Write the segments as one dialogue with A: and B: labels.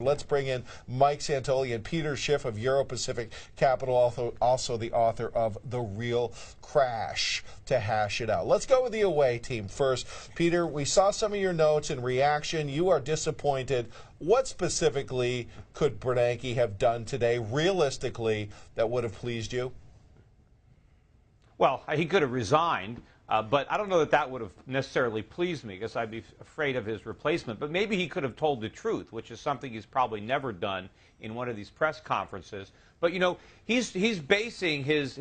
A: Let's bring in Mike Santoli and Peter Schiff of Euro Pacific Capital, also the author of The Real Crash, to hash it out. Let's go with the away team first. Peter, we saw some of your notes in reaction. You are disappointed. What specifically could Bernanke have done today, realistically, that would have pleased you?
B: Well, he could have resigned. But I don't know that that would have necessarily pleased me because I'd be afraid of his replacement. But maybe he could have told the truth, which is something he's probably never done in one of these press conferences. But, you know, he's basing his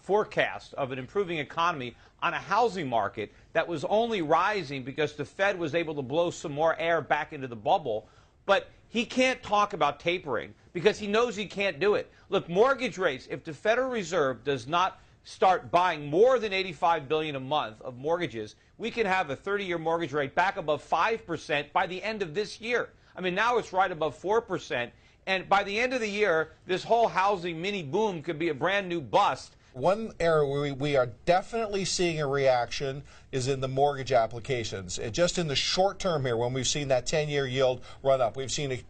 B: forecast of an improving economy on a housing market that was only rising because the Fed was able to blow some more air back into the bubble. But he can't talk about tapering because he knows he can't do it. Look, mortgage rates, if the Federal Reserve does not start buying more than $85 billion a month of mortgages, we can have a 30-year mortgage rate back above 5% by the end of this year. I mean, now it's right above 4%. And by the end of the year, this whole housing mini boom could be a brand new bust.
A: One area where we are definitely seeing a reaction is in the mortgage applications. Just in the short term here, when we've seen that 10-year yield run up, we've seen a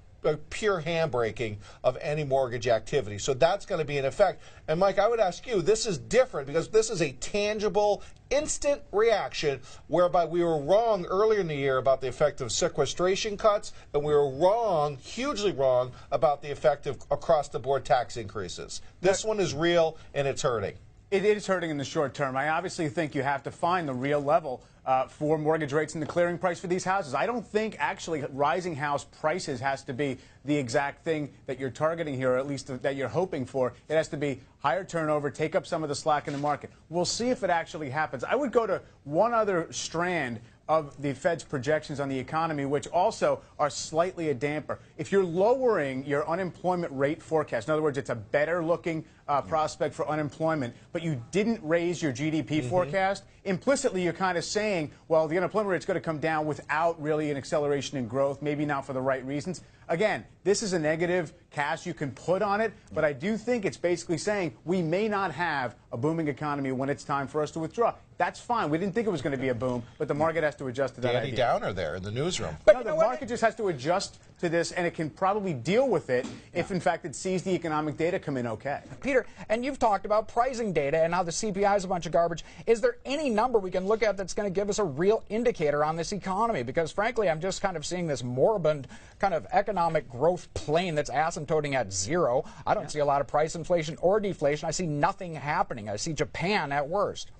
A: pure handbraking of any mortgage activity. So that's going to be in effect. And Mike, I would ask you, this is different because this is a tangible, instant reaction whereby we were wrong earlier in the year about the effect of sequestration cuts, and we were wrong, hugely wrong, about the effect of across-the-board tax increases. This one is real, and it's hurting.
C: It is hurting in the short term. I obviously think you have to find the real level for mortgage rates and the clearing price for these houses. I don't think actually rising house prices has to be the exact thing that you're targeting here, or at least that you're hoping for. It has to be higher turnover, take up some of the slack in the market. We'll see if it actually happens. I would go to one other strand of the Fed's projections on the economy, which also are slightly a damper. If you're lowering your unemployment rate forecast, in other words, it's a better looking prospect for unemployment, but you didn't raise your GDP forecast, implicitly you're kind of saying, well, the unemployment rate's going to come down without really an acceleration in growth, maybe not for the right reasons. Again, this is a negative cast you can put on it, but I do think it's basically saying we may not have a booming economy when it's time for us to withdraw. That's fine. We didn't think it was going to be a boom, but the market has to adjust to that idea.
A: Danny Downer there in the newsroom.
C: But no, the market just has to adjust to this, and it can probably deal with it if, in fact, it sees the economic data come in okay.
D: Peter, and you've talked about pricing data and how the CPI is a bunch of garbage. Is there any number we can look at that's going to give us a real indicator on this economy? Because, frankly, I'm just kind of seeing this moribund kind of economic growth plane that's asymptoting at zero. I don't see a lot of price inflation or deflation. I see nothing happening. I see Japan at worst.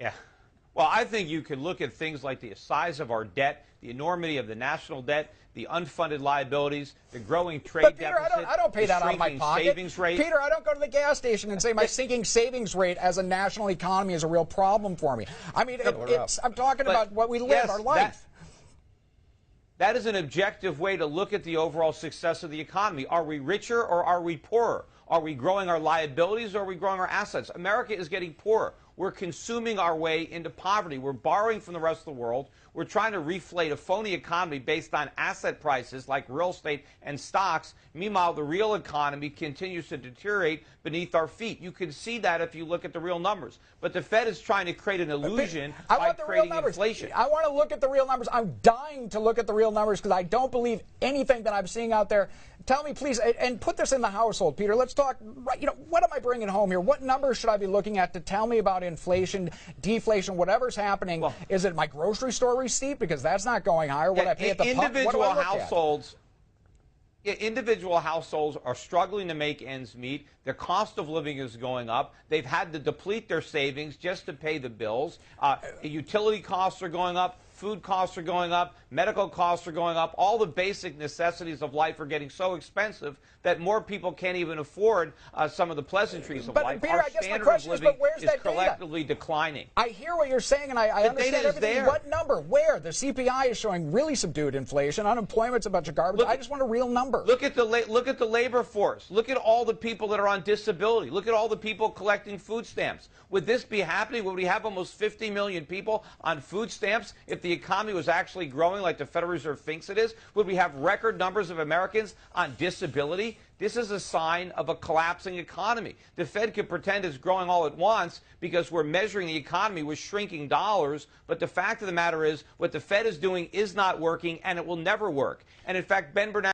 B: Yeah. Well, I think you can look at things like the size of our debt, the enormity of the national debt, the unfunded liabilities, the growing trade deficit.
D: I don't pay that out of my pocket.
B: Savings rate.
D: Peter, I don't go to the gas station and say my sinking savings rate as a national economy is a real problem for me. I mean, I'm talking about what we live, yes, our life.
B: That is an objective way to look at the overall success of the economy. Are we richer or are we poorer? Are we growing our liabilities or are we growing our assets? America is getting poorer. We're consuming our way into poverty. We're borrowing from the rest of the world. We're trying to reflate a phony economy based on asset prices like real estate and stocks. Meanwhile, the real economy continues to deteriorate beneath our feet. You can see that if you look at the real numbers. But the Fed is trying to create an illusion by creating inflation.
D: I want to look at the real numbers. I'm dying to look at the real numbers because I don't believe anything that I'm seeing out there. Tell me, please, and put this in the household, Peter. Let's talk, you know, what am I bringing home here? What numbers should I be looking at to tell me about inflation, deflation, whatever's happening? Well, is it my grocery store receipt? Because that's not going higher. What I pay at the pump?
B: Individual households are struggling to make ends meet. Their cost of living is going up. They've had to deplete their savings just to pay the bills. Utility costs are going up. Food costs are going up, medical costs are going up, all the basic necessities of life are getting so expensive that more people can't even afford some of the pleasantries of life.
D: Peter,
B: our standard of living is collectively declining.
D: I hear what you're saying, and I understand everything.
B: There.
D: What number? Where? The CPI is showing really subdued inflation. Unemployment's a bunch of garbage. I just want a real number.
B: Look at the labor force. Look at all the people that are on disability. Look at all the people collecting food stamps. Would this be happening? Would we have almost 50 million people on food stamps if the economy was actually growing like the Federal Reserve thinks it is? Would we have record numbers of Americans on disability? This is a sign of a collapsing economy. The Fed can pretend it's growing all at once because we're measuring the economy with shrinking dollars, but the fact of the matter is what the Fed is doing is not working, and it will never work. And in fact, Ben Bernanke